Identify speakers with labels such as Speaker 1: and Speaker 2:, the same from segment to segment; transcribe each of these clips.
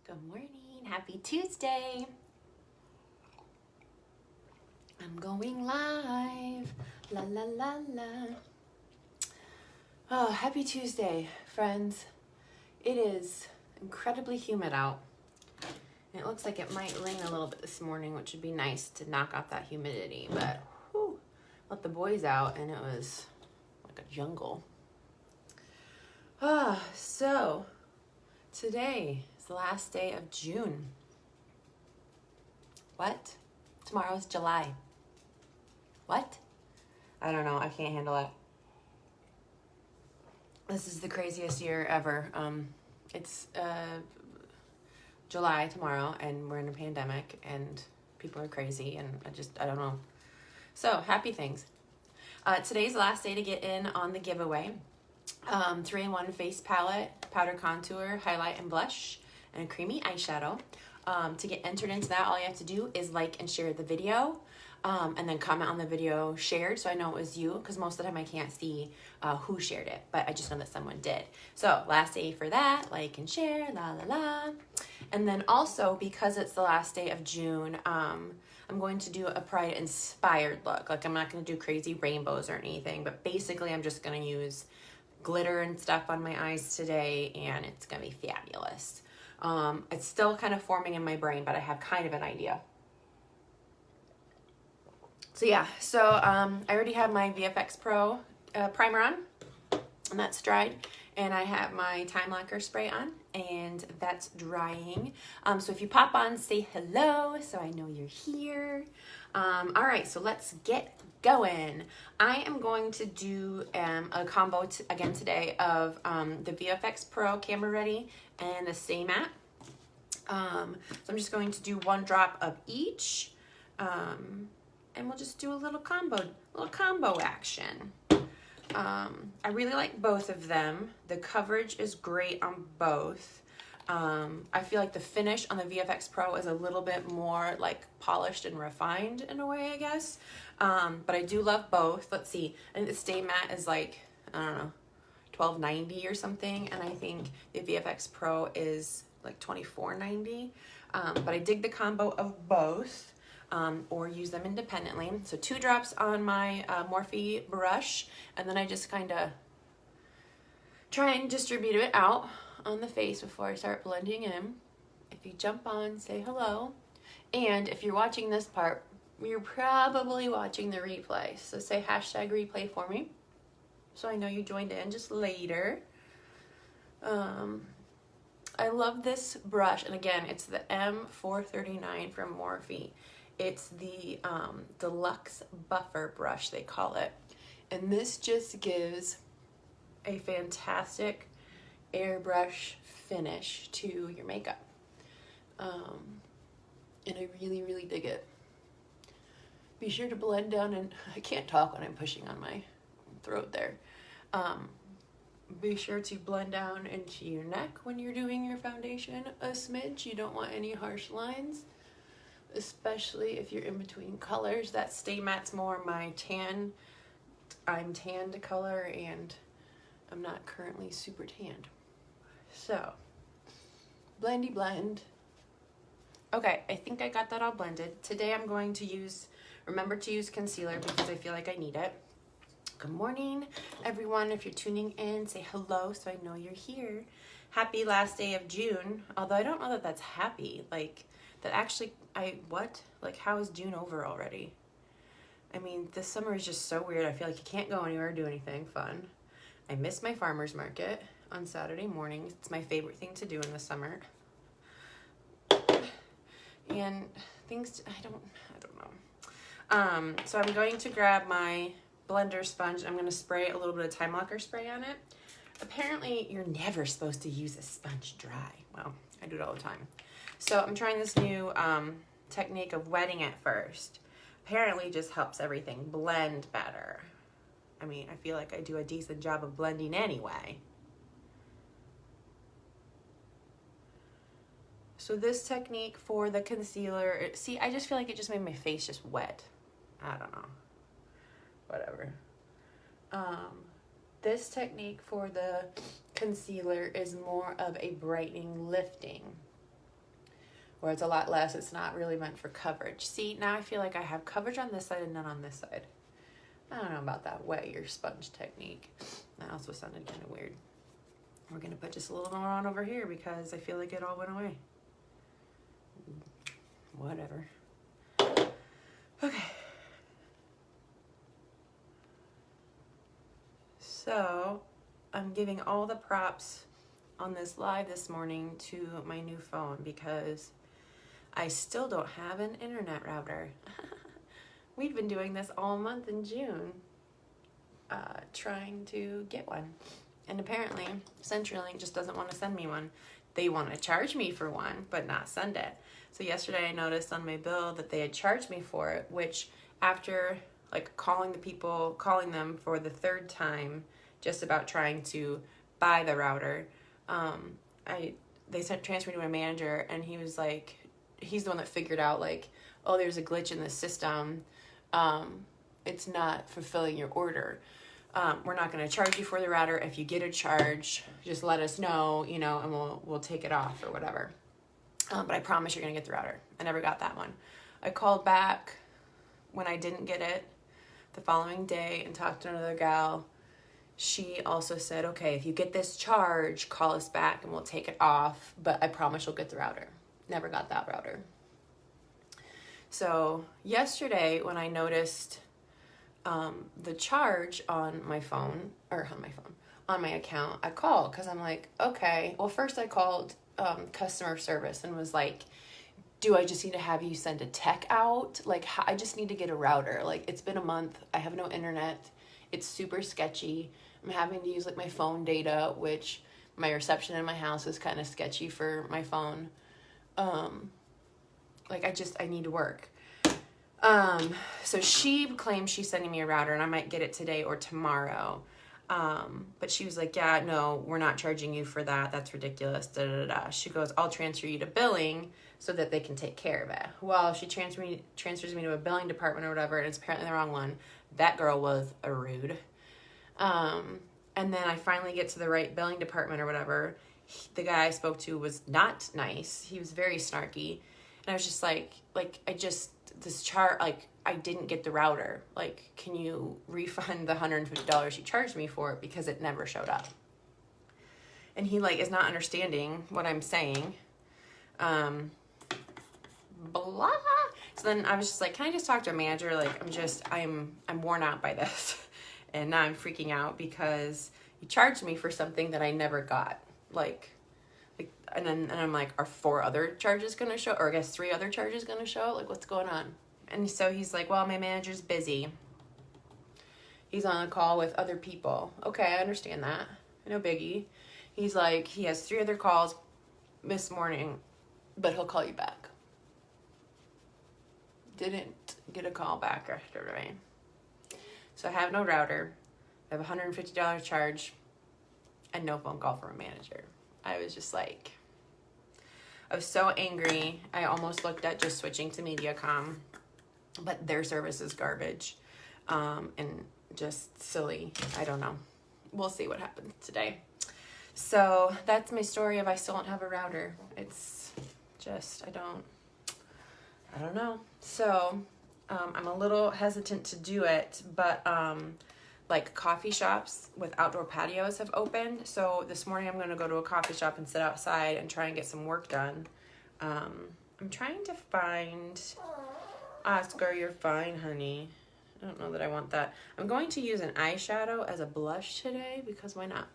Speaker 1: Good morning, happy Tuesday. I'm going live, la la la la. Oh, happy Tuesday, friends. It is incredibly humid out. And it looks like it might rain a little bit this morning, which would be nice to knock off that humidity, but whew, let the boys out and it was like a jungle. So today is the last day of June. What? Tomorrow's July. What? I don't know. I can't handle it. This is the craziest year ever. It's July tomorrow, and we're in a pandemic, and people are crazy, and I don't know. So, happy things. Today's the last day to get in on the giveaway. 3-in-1 face palette, powder contour, highlight, and blush, and a creamy eyeshadow. To get entered into that, all you have to do is like and share the video, and then comment on the video shared so I know it was you, because most of the time I can't see who shared it, but I just know that someone did. So last day for that, like and share, la la la. And then also, because it's the last day of June, I'm going to do a Pride inspired look. Like, I'm not going to do crazy rainbows or anything, but basically I'm just going to use glitter and stuff on my eyes today, and it's going to be fabulous. It's still kind of forming in my brain, but I have kind of an idea. So yeah, I already have my VFX Pro primer on, and that's dried, and I have my Time Locker spray on, and that's drying. So if you pop on, say hello so I know you're here. All right, so let's get going. I am going to do a combo again today of the VFX Pro Camera Ready and the Stay Matte. So I'm just going to do 1 drop of each, and we'll just do a little combo action. I really like both of them. The coverage is great on both. I feel like the finish on the VFX Pro is a little bit more like polished and refined in a way, I guess. But I do love both. Let's see. I think the Stay Matte is like, I don't know, $12.90 or something. And I think the VFX Pro is like $24.90. But I dig the combo of both. Or use them independently. So 2 drops on my Morphe brush, and then I just kind of try and distribute it out on the face before I start blending in. If you jump on, say hello. And if you're watching this part, you're probably watching the replay. So say #replay for me, so I know you joined in just later. I love this brush, and again, it's the M439 from Morphe. It's the Deluxe Buffer brush, they call it. And this just gives a fantastic airbrush finish to your makeup. And I really, really dig it. Be sure to blend down, and I can't talk when I'm pushing on my throat there. Be sure to blend down into your neck when you're doing your foundation a smidge. You don't want any harsh lines, especially if you're in between colors. That Stay Matte's more my tan. I'm tanned color, and I'm not currently super tanned. So, blendy blend. Okay, I think I got that all blended. Today I'm going to remember to use concealer because I feel like I need it. Good morning, everyone. If you're tuning in, say hello so I know you're here. Happy last day of June. Although I don't know that that's happy. Like, that actually, Like, how is June over already? I mean, this summer is just so weird. I feel like you can't go anywhere or do anything fun. I miss my farmer's market on Saturday mornings. It's my favorite thing to do in the summer. And things, I don't know. So I'm going to grab my blender sponge. I'm going to spray a little bit of Time Locker spray on it. Apparently, you're never supposed to use a sponge dry. Well, I do it all the time. So I'm trying this new technique of wetting it first. Apparently just helps everything blend better. I mean, I feel like I do a decent job of blending anyway. So this technique for the concealer, see, I just feel like it just made my face just wet. I don't know. Whatever. This technique for the concealer is more of a brightening, lifting. or it's a lot less. It's not really meant for coverage. See, now I feel like I have coverage on this side and none on this side. I don't know about that wet your sponge technique. That also sounded kind of weird. We're going to put just a little more on over here because I feel like it all went away. Whatever. Okay. So, I'm giving all the props on this live this morning to my new phone because I still don't have an internet router. We've been doing this all month in June, trying to get one. And apparently, CenturyLink just doesn't want to send me one. They want to charge me for one, but not send it. So yesterday I noticed on my bill that they had charged me for it, which after like calling them for the third time, just about trying to buy the router, they transferred me to my manager, and he was like, he's the one that figured out like, oh, there's a glitch in the system. It's not fulfilling your order. We're not going to charge you for the router. If you get a charge, just let us know, you know, and we'll take it off or whatever. But I promise you're going to get the router. I never got that one. I called back when I didn't get it the following day and talked to another gal. She also said, okay, if you get this charge, call us back and we'll take it off. But I promise you'll get the router. Never got that router. So yesterday when I noticed the charge on my phone, on my account, I called because I'm like, okay. Well, first I called customer service and was like, do I just need to have you send a tech out? Like, I just need to get a router. Like, it's been a month. I have no internet. It's super sketchy. I'm having to use like my phone data, which my reception in my house is kind of sketchy for my phone. Like I need to work. So she claims she's sending me a router and I might get it today or tomorrow. But she was like, yeah, no, we're not charging you for that. That's ridiculous. Da, da, da, da. She goes, I'll transfer you to billing so that they can take care of it. Well, she transfers me to a billing department or whatever, and it's apparently the wrong one. That girl was a rude. And then I finally get to the right billing department or whatever. The guy I spoke to was not nice. He was very snarky. And I was just like, this chart, like, I didn't get the router. Like, can you refund the $150 you charged me for it because it never showed up? And he, like, is not understanding what I'm saying. Blah. So then I was just like, can I just talk to a manager? Like, I'm worn out by this. And now I'm freaking out because you charged me for something that I never got. And I'm like, are 4 other charges going to show? Or I guess 3 other charges going to show? Like, what's going on? And so he's like, well, my manager's busy. He's on a call with other people. Okay, I understand that. No biggie. He's like, he has 3 other calls this morning, but he'll call you back. Didn't get a call back after me. So I have no router. I have a $150 charge and no phone call from a manager. I was just like, I was so angry. I almost looked at just switching to Mediacom, but their service is garbage and just silly. I don't know. We'll see what happens today. So that's my story of I still don't have a router. It's just, I don't know. So I'm a little hesitant to do it, but like coffee shops with outdoor patios have opened. So this morning I'm going to go to a coffee shop and sit outside and try and get some work done. I'm trying to find... Oscar, you're fine, honey. I don't know that I want that. I'm going to use an eyeshadow as a blush today because why not?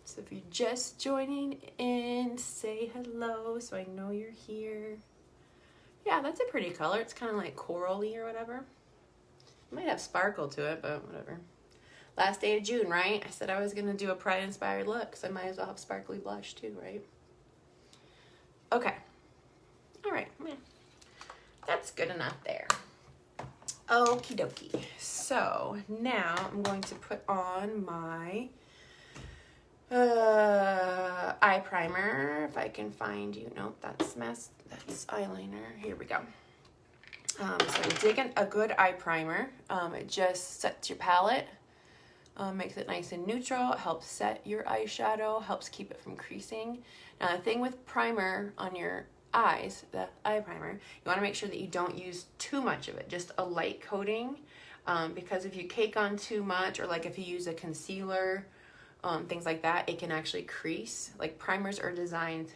Speaker 1: So if you're just joining in, say hello so I know you're here. Yeah, that's a pretty color. It's kind of like corally or whatever. It might have sparkle to it, but whatever. Last day of June, right? I said I was going to do a Pride-inspired look, so I might as well have sparkly blush too, right? Okay. All right. That's good eye there. Okie dokie. So now I'm going to put on my eye primer. If I can find you. Nope, that's eyeliner. Here we go. So I'm digging a good eye primer. It just sets your palette. Makes it nice and neutral, helps set your eyeshadow, helps keep it from creasing. Now the thing with primer on your eyes, the eye primer, you want to make sure that you don't use too much of it, just a light coating, because if you cake on too much, or like if you use a concealer, things like that, it can actually crease. Like primers are designed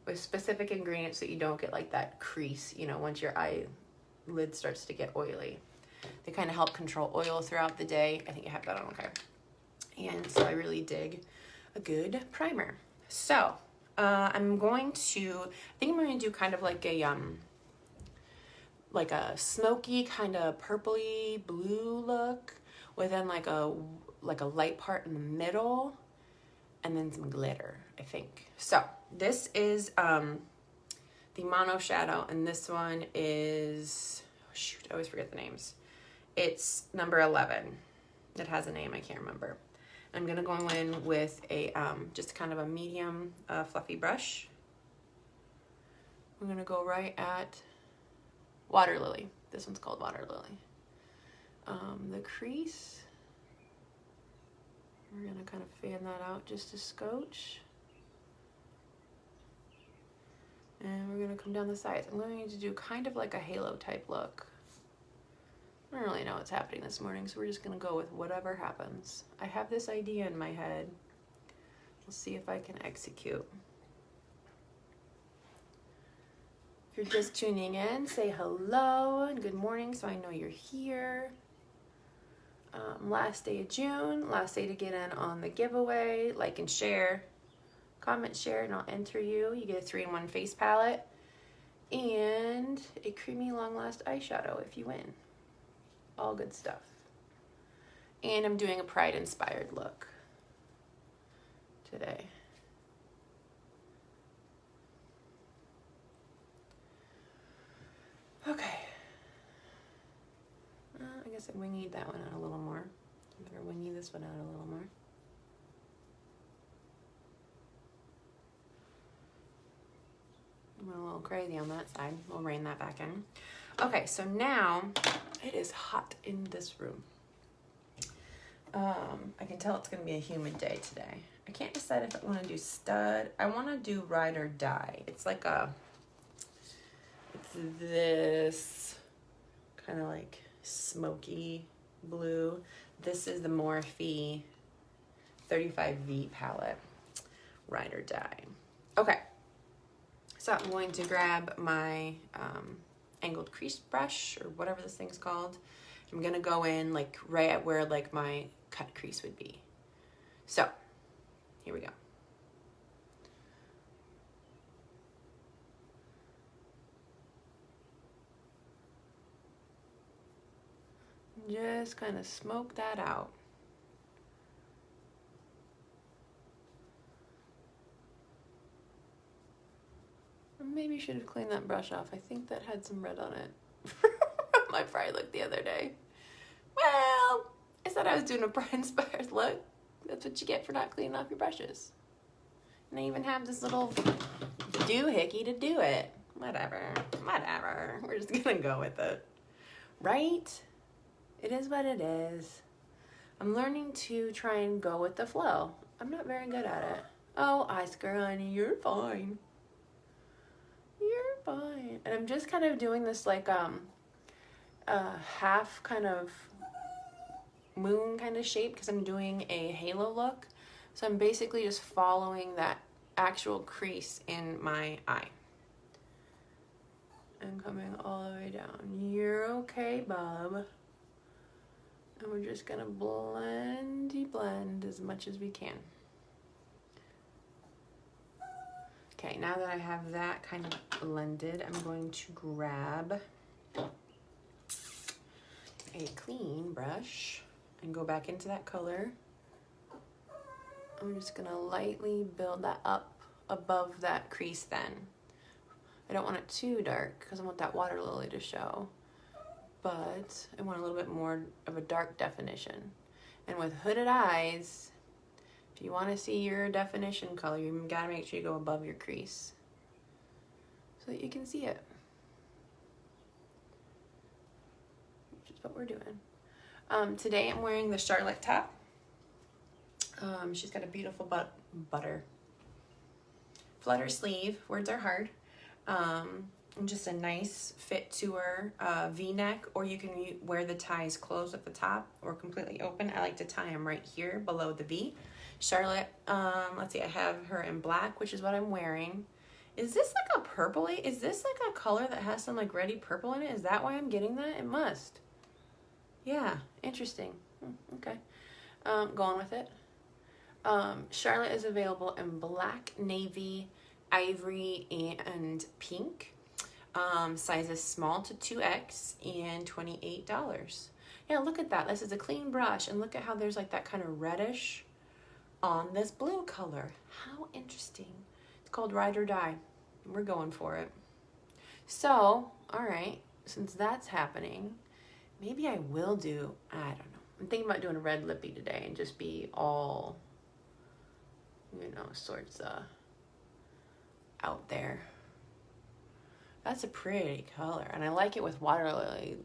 Speaker 1: with specific ingredients so you don't get like that crease, you know, once your eyelid starts to get oily. They kind of help control oil throughout the day. I think I have that on okay. And so I really dig a good primer. So I'm going to, I think I'm going to do kind of like a smoky kind of purpley blue look with then like a light part in the middle and then some glitter, I think. So this is the Mono Shadow, and this one is, oh shoot, I always forget the names. It's number 11. It has a name, I can't remember. I'm gonna go in with a just kind of a medium fluffy brush. I'm gonna go right at Water Lily. This one's called Water Lily. The crease, we're gonna kind of fan that out just a scotch. And we're gonna come down the sides. I'm going to do kind of like a halo type look. I don't really know what's happening this morning, so we're just gonna go with whatever happens. I have this idea in my head. We'll see if I can execute. If you're just tuning in, say hello and good morning so I know you're here. Last day of June, last day to get in on the giveaway. Like and share, comment, share, and I'll enter you. You get a 3-in-1 face palette and a creamy long last eyeshadow if you win. All good stuff. And I'm doing a Pride inspired look today. Okay. I guess I wingy that one out a little more. I better wingy this one out a little more. I went a little crazy on that side. We'll rein that back in. Okay, so now it is hot in this room. I can tell it's going to be a humid day today. I can't decide if I want to do stud. I want to do ride or die. It's like it's this kind of like smoky blue. This is the Morphe 35V palette, ride or die. Okay, so I'm going to grab my angled crease brush or whatever this thing's called. I'm gonna go in like right at where like my cut crease would be. So here we go. Just kind of smoke that out. Maybe should have cleaned that brush off. I think that had some red on it. My Pride look the other day. Well, I said I was doing a Pride inspired look. That's what you get for not cleaning off your brushes. And I even have this little doohickey to do it. Whatever. We're just gonna go with it. Right? It is what it is. I'm learning to try and go with the flow. I'm not very good at it. Oh, Oscar, honey, you're fine. You're fine. And I'm just kind of doing this like half kind of moon kind of shape because I'm doing a halo look. So I'm basically just following that actual crease in my eye. And coming all the way down. You're okay, Bob. And we're just gonna blend as much as we can. Okay, now that I have that kind of blended, I'm going to grab a clean brush and go back into that color. I'm just gonna lightly build that up above that crease then. I don't want it too dark because I want that water lily to show, but I want a little bit more of a dark definition. And with hooded eyes, if you want to see your definition color, you gotta make sure you go above your crease so that you can see it, which is what we're doing. Today I'm wearing the Charlotte top. She's got a beautiful butter flutter sleeve. Words are hard. And just a nice fit to her V-neck, or you can wear the ties closed at the top or completely open. I like to tie them right here below the V. Charlotte, let's see, I have her in black, which is what I'm wearing. Is this like a purpley? Is this like a color that has some like reddy purple in it? Is that why I'm getting that? It must. Yeah, interesting. Okay, going with it. Charlotte is available in black, navy, ivory, and pink. Sizes small to 2X and $28. Yeah, look at that. This is a clean brush, and look at how there's like that kind of reddish on this blue color. How interesting. It's called Ride or Die. We're going for it. So, all right, since that's happening, maybe I will do, I don't know. I'm thinking about doing a red lippy today and just be all, you know, sorts of out there. That's a pretty color, and I like it with water lily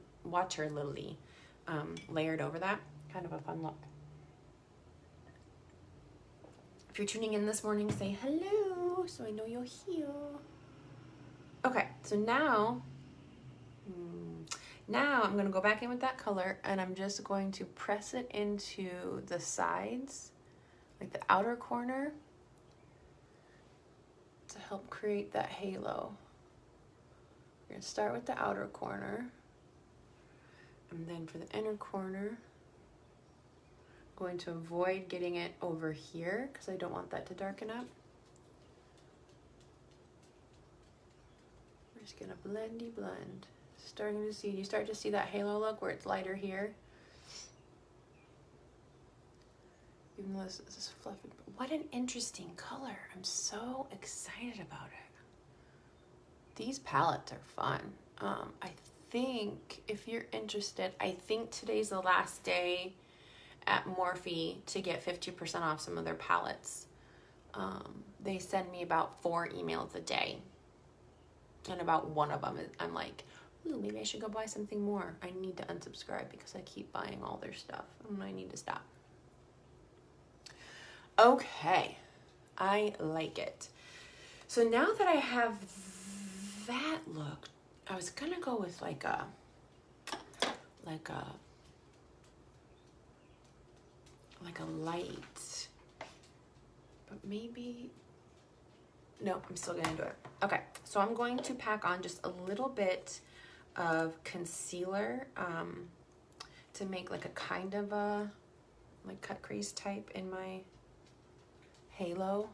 Speaker 1: layered over that. Kind of a fun look. If you're tuning in this morning, say hello so I know you're here. Okay, so now I'm going to go back in with that color, and I'm just going to press it into the sides, like the outer corner, to help create that halo. We're going to start with the outer corner, and then for the inner corner, I'm going to avoid getting it over here because I don't want that to darken up. We're just going to blendy blend. Starting to see, you start to see that halo look where it's lighter here. Even though this is fluffy. What an interesting color. I'm so excited about it. These palettes are fun. I think if you're interested, I think today's the last day at Morphe to get 50% off some of their palettes. They send me about 4 emails a day. And about one of them, I'm like, ooh, maybe I should go buy something more. I need to unsubscribe because I keep buying all their stuff and I need to stop. Okay, I like it. So now that I have that look, I was gonna go with like a light, but maybe, no, I'm still gonna do it. Okay, so I'm going to pack on just a little bit of concealer to make like a kind of a like cut crease type in my halo.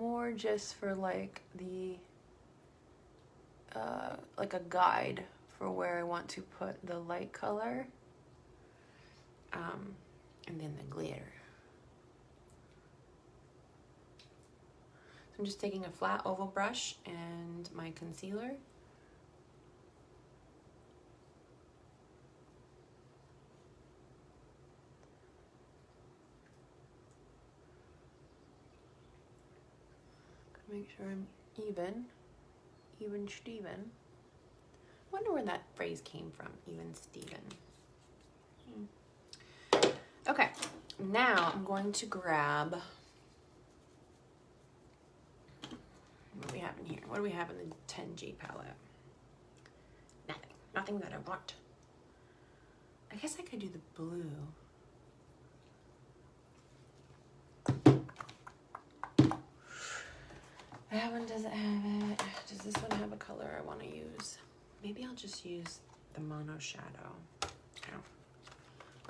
Speaker 1: More just for like the like a guide for where I want to put the light color, and then the glitter. So I'm just taking a flat oval brush and my concealer. Make sure I'm even Steven. Wonder where that phrase came from, even Steven. Okay, now I'm going to grab, what do we have in here? What do we have in the 10G palette? Nothing that I want. I guess I could do the blue. That one doesn't have it. Does this one have a color I want to use? Maybe I'll just use the mono shadow.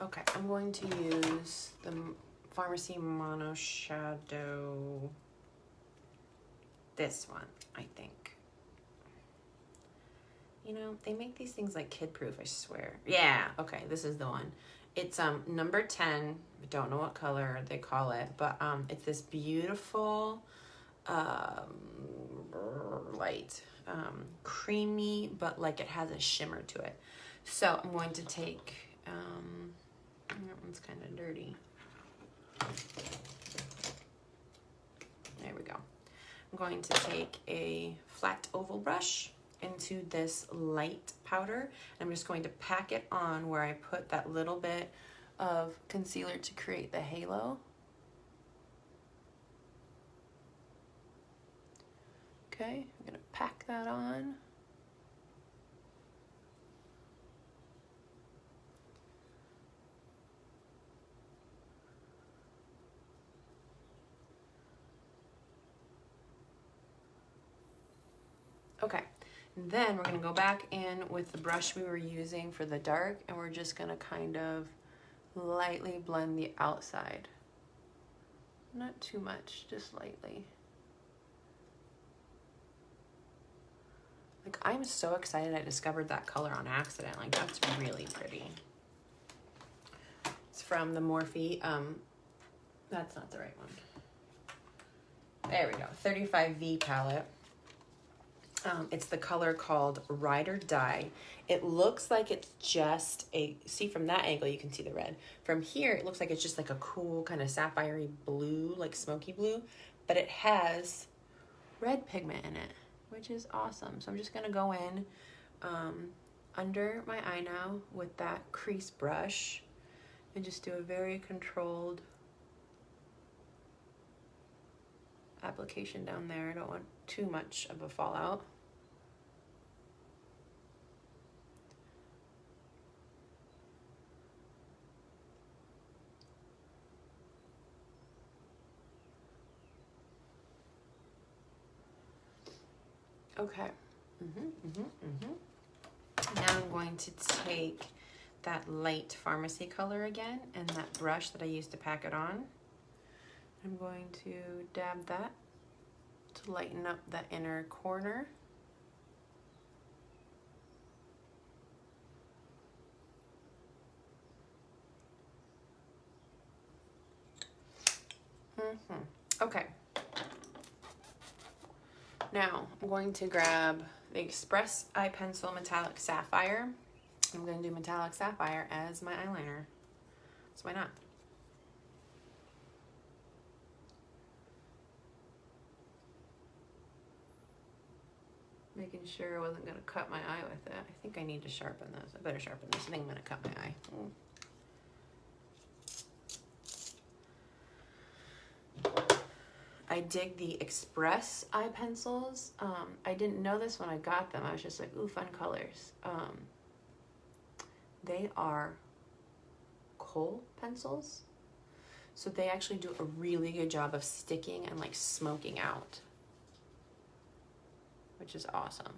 Speaker 1: Okay, I'm going to use the Farmasi mono shadow. This one, I think. You know, they make these things like kid proof, I swear. Yeah, okay, this is the one. It's number 10. I don't know what color they call it, but it's this beautiful light, creamy, but like it has a shimmer to it. So I'm going to take, that one's kind of dirty. There we go. I'm going to take a flat oval brush into this light powder. I'm just going to pack it on where I put that little bit of concealer to create the halo. Okay, I'm gonna pack that on. Okay, and then we're gonna go back in with the brush we were using for the dark, and we're just gonna kind of lightly blend the outside. Not too much, just lightly. Like, I'm so excited I discovered that color on accident. Like, that's really pretty. It's from the Morphe, that's not the right one. There we go, 35V palette. It's the color called Ride or Die. It looks like it's just a, see from that angle you can see the red. From here it looks like it's just like a cool kind of sapphire blue, like smoky blue, but it has red pigment in it, which is awesome. So I'm just gonna go in under my eye now with that crease brush and just do a very controlled application down there. I don't want too much of a fallout. Okay. Now I'm going to take that light Farmasi color again and that brush that I used to pack it on. I'm going to dab that to lighten up the inner corner. Okay. Now I'm going to grab the Express Eye Pencil Metallic Sapphire. I'm going to do Metallic Sapphire as my eyeliner. So why not? Making sure I wasn't going to cut my eye with it. I think I need to sharpen this. I better sharpen this. I think I'm going to cut my eye. I dig the Express eye pencils. I didn't know this when I got them. I was just like, ooh, fun colors. They are kohl pencils. So they actually do a really good job of sticking and like smoking out, which is awesome.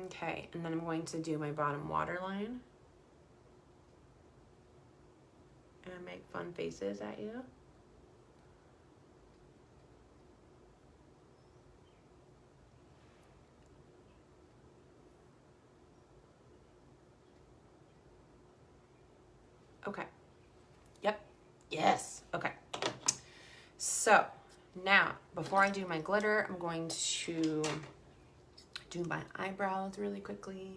Speaker 1: Okay, and then I'm going to do my bottom waterline. And make fun faces at you. Okay. Yep. Yes. Okay. So now, before I do my glitter, I'm going to do my eyebrows really quickly,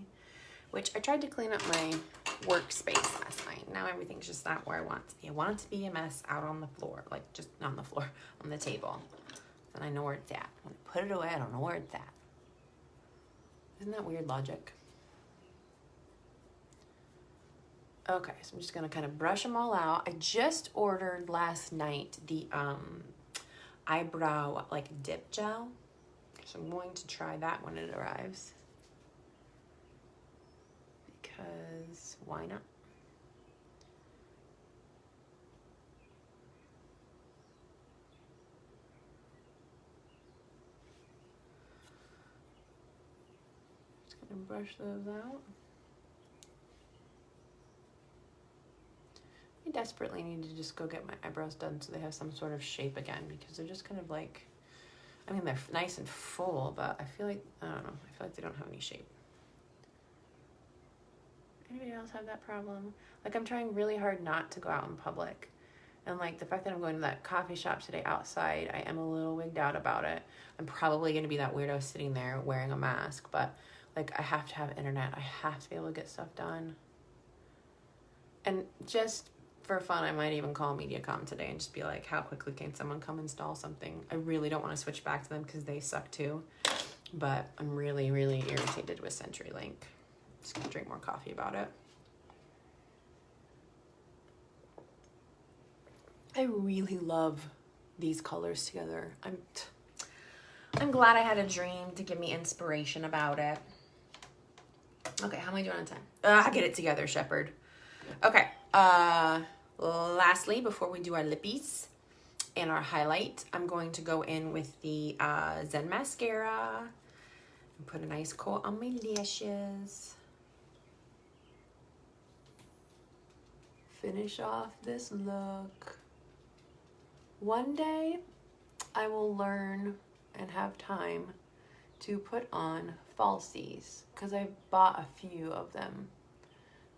Speaker 1: which I tried to clean up my workspace last night. Now everything's just not where I want it to be. I want it to be a mess out on the floor, like just not on the floor, on the table. And I know where it's at. When I put it away, I don't know where it's at. Isn't that weird logic? Okay, so I'm just gonna kind of brush them all out. I just ordered last night the eyebrow like dip gel. So I'm going to try that when it arrives. Because why not? Just gonna brush those out. I desperately need to just go get my eyebrows done so they have some sort of shape again, because they're just kind of like, I mean, they're nice and full, but I feel like, I don't know, I feel like they don't have any shape. Anybody else have that problem? Like, I'm trying really hard not to go out in public. And like the fact that I'm going to that coffee shop today outside, I am a little wigged out about it. I'm probably going to be that weirdo sitting there wearing a mask, but like I have to have internet. I have to be able to get stuff done. And just for fun, I might even call MediaCom today and just be like, how quickly can someone come install something? I really don't want to switch back to them because they suck too. But I'm really, really irritated with CenturyLink. Just gonna drink more coffee about it. I really love these colors together. I'm glad I had a dream to give me inspiration about it. Okay, how am I doing on time? Get it together, Shepherd. Okay, lastly, before we do our lippies and our highlight, I'm going to go in with the Zen Mascara and put a nice coat on my lashes. Finish off this look. One day, I will learn and have time to put on falsies because I've bought a few of them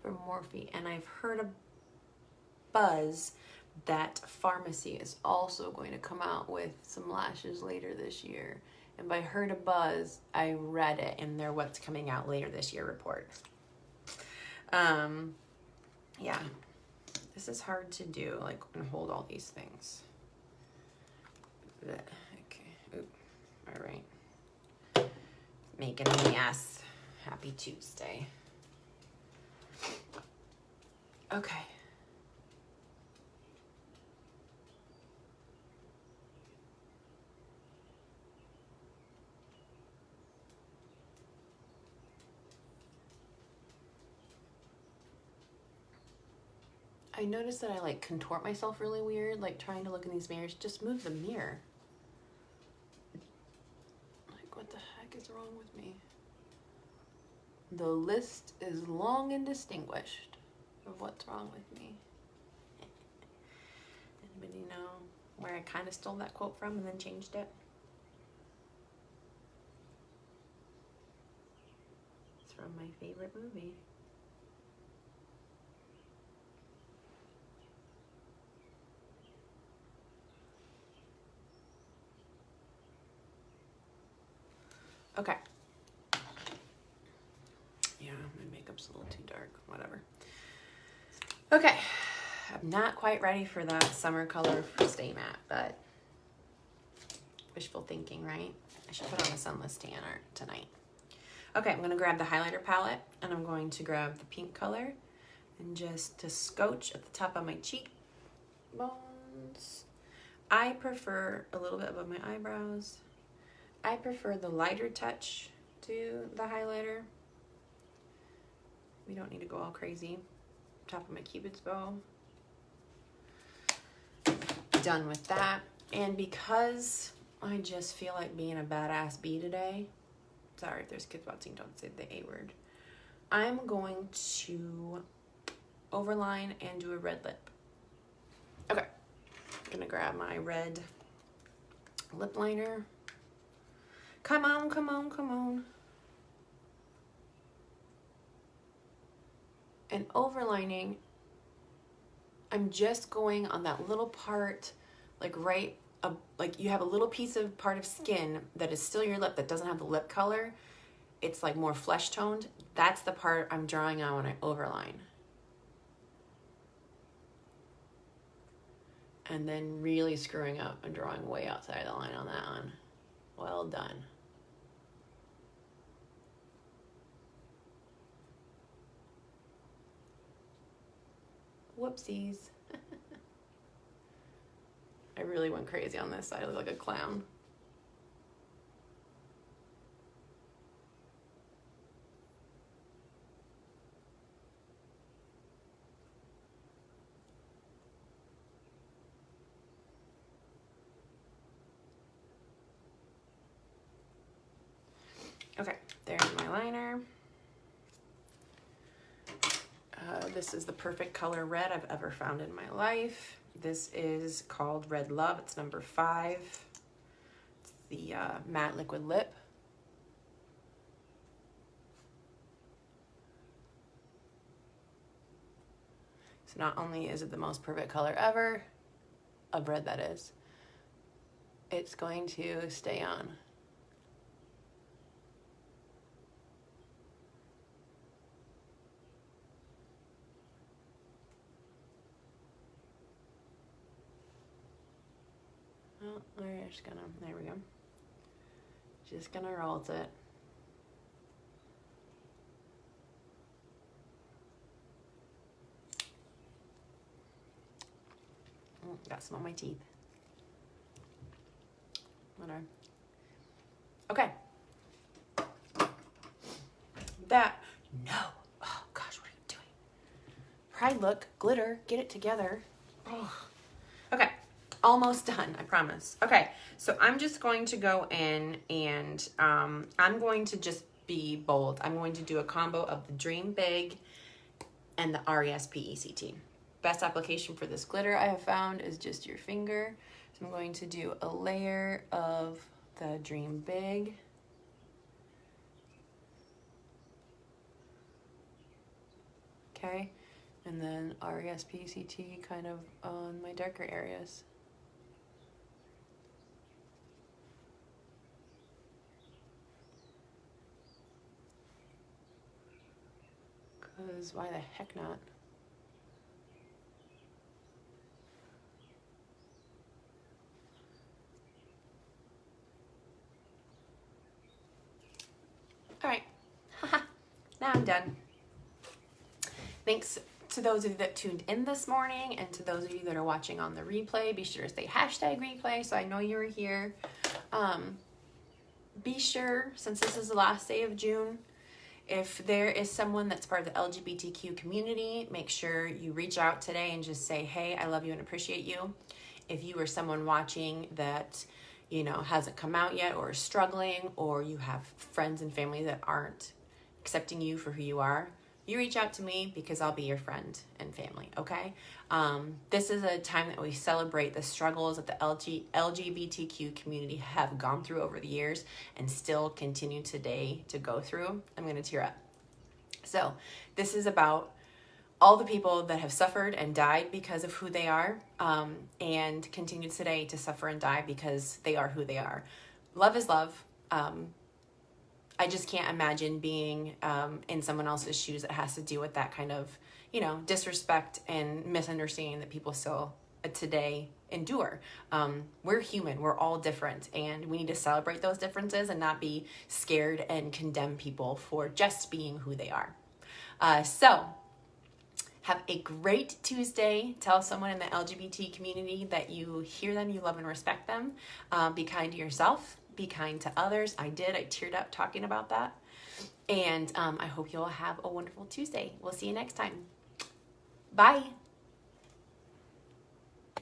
Speaker 1: from Morphe, and I've heard a buzz that Farmasi is also going to come out with some lashes later this year. And by heard a buzz, I read it in their what's coming out later this year report. Yeah, this is hard to do, like, and hold all these things. Okay, oop, all right. Making a mess. Happy Tuesday. Okay. I noticed that I like contort myself really weird, like trying to look in these mirrors. Just move the mirror. Like, what the heck is wrong with me? The list is long and distinguished of what's wrong with me. Anybody know where I kind of stole that quote from and then changed it? It's from my favorite movie. Okay. Yeah, my makeup's a little too dark. Whatever. Okay. I'm not quite ready for that summer color for Stay Matte, but wishful thinking, right? I should put on a sunless tan art tonight. Okay, I'm going to grab the highlighter palette, and I'm going to grab the pink color and just to scotch at the top of my cheekbones. I prefer a little bit above my eyebrows. I prefer the lighter touch to the highlighter. We don't need to go all crazy. Top of my Cupid's bow. Done with that. And because I just feel like being a badass bee today, sorry if there's kids watching, don't say the A word, I'm going to overline and do a red lip. Okay, I'm gonna grab my red lip liner. Come on, come on, come on. And overlining, I'm just going on that little part, like right up, like you have a little piece of part of skin that is still your lip that doesn't have the lip color. It's like more flesh toned. That's the part I'm drawing on when I overline. And then really screwing up and drawing way outside the line on that one. Well done. Whoopsies. I really went crazy on this side. I look like a clown. Okay, there's my liner. This is the perfect color red I've ever found in my life. This is called Red Love. It's number 5. It's the matte liquid lip. So not only is it the most perfect color ever, of red that is, it's going to stay on. we're just gonna, there we go. Just gonna roll it. Got some on my teeth. Whatever. Okay. That, no. Oh gosh, what are you doing? Pride look, glitter, get it together. Oh. Okay, almost done, I promise. Okay, so I'm just going to go in and I'm going to just be bold. I'm going to do a combo of the Dream Big and the RESPECT. Best application for this glitter I have found is just your finger. So I'm going to do a layer of the Dream Big. Okay, and then RESPECT kind of on my darker areas. Because why the heck not? All right, now I'm done. Thanks to those of you that tuned in this morning, and to those of you that are watching on the replay. Be sure to say #replay so I know you were here. Be sure, since this is the last day of June, if there is someone that's part of the LGBTQ community, make sure you reach out today and just say, hey, I love you and appreciate you. If you are someone watching that, you know, hasn't come out yet or is struggling, or you have friends and family that aren't accepting you for who you are, you reach out to me because I'll be your friend and family, okay? This is a time that we celebrate the struggles that the LGBTQ community have gone through over the years and still continue today to go through. I'm gonna tear up. So this is about all the people that have suffered and died because of who they are, and continue today to suffer and die because they are who they are. Love is love. I just can't imagine being in someone else's shoes that has to deal with that kind of, you know, disrespect and misunderstanding that people still today endure. We're human, we're all different, and we need to celebrate those differences and not be scared and condemn people for just being who they are. So have a great Tuesday. Tell someone in the LGBT community that you hear them, you love and respect them. Be kind to yourself. Be kind to others. I teared up talking about that. And I hope you'll have a wonderful Tuesday. We'll see you next time. Bye.